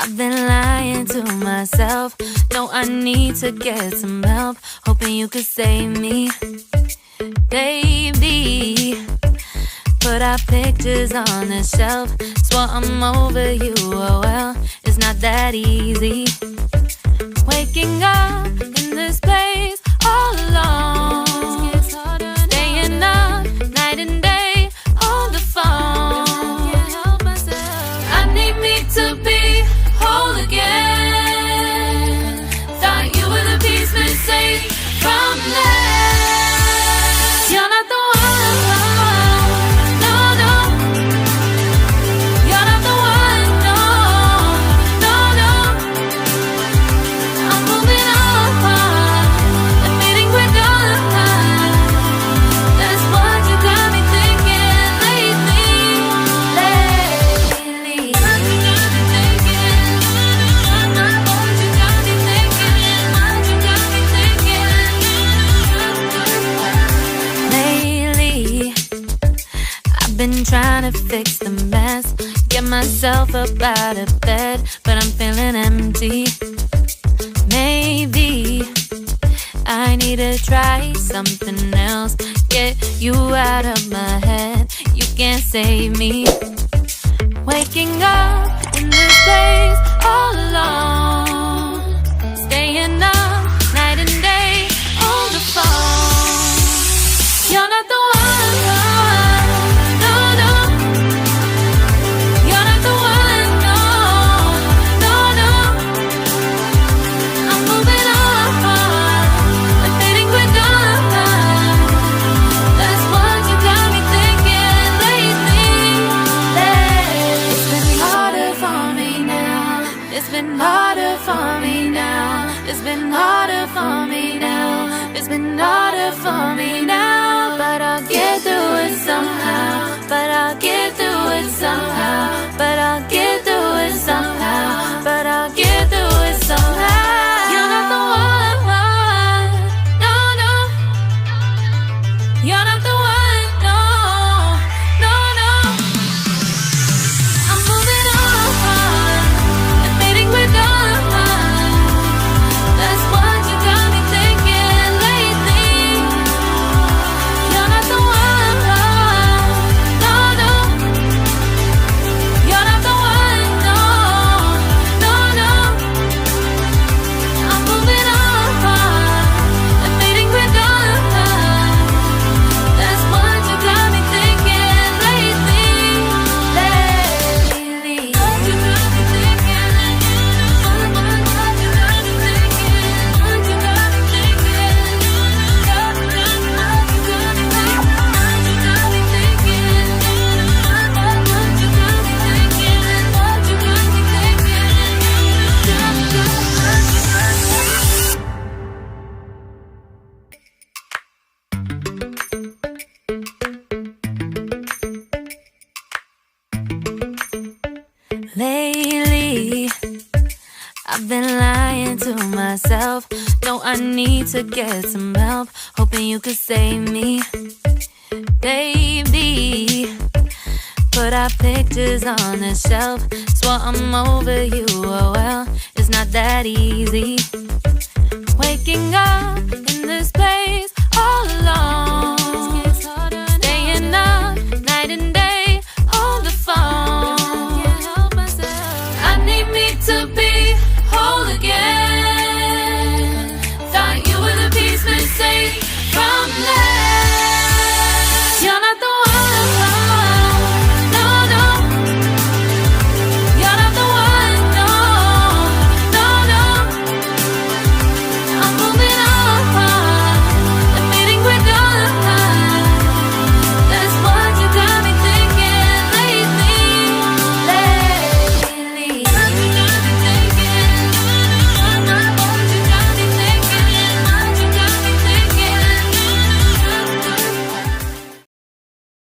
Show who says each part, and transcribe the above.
Speaker 1: I've been lying to myself. No, I need to get some help. Hoping you could save me, baby. Put our pictures on the shelf. Swore I'm over you, oh well, it's not that easy. Waking up in this place all alone, staying up night and day on the phone. I need me to be whole again. Thought you were the piece missing from that. You're not the one. No, no. You're not the one. No, no, no. I'm moving on. Admitting we're done. That's what you got me thinking lately. What you got me thinking? What you got me thinking? What you got me thinking? Lately, I've been trying to fix the mess, get myself up out of bed, but I'm feeling empty. Maybe I need to try something else. Get you out of my head, you can't save me. Waking up in this place all alone, staying up night and day on the phone. You're not the one. No, no. You're not the one. No, no, no. I'm moving on, admitting we're done. That's what you got me thinking lately. It's been harder for me now. It's been harder for me now. It's been harder for me now. It's been harder for me now. But I'll get through it somehow. But I'll get through it somehow. But I'll get through it somehow. But I'll get through it somehow. You're not the one. No, no. You're not the one. No, no, no. I'm moving on, admitting we're done. That's what you got me thinking lately. You're not the one. No, no. You're not the one. No, no, no. I'm moving on, admitting we're done. That's what you got me thinking lately. What you got me thinking? What you got me thinking? What you got me thinking? What you got me thinking? What you got me thinking? What you got me thinking? Lately, I've been lying to myself. No, I need to get some help. Hoping you could save me, baby. Put our pictures on the shelf. Swore I'm over you, oh well, it's not that easy. Waking up in this place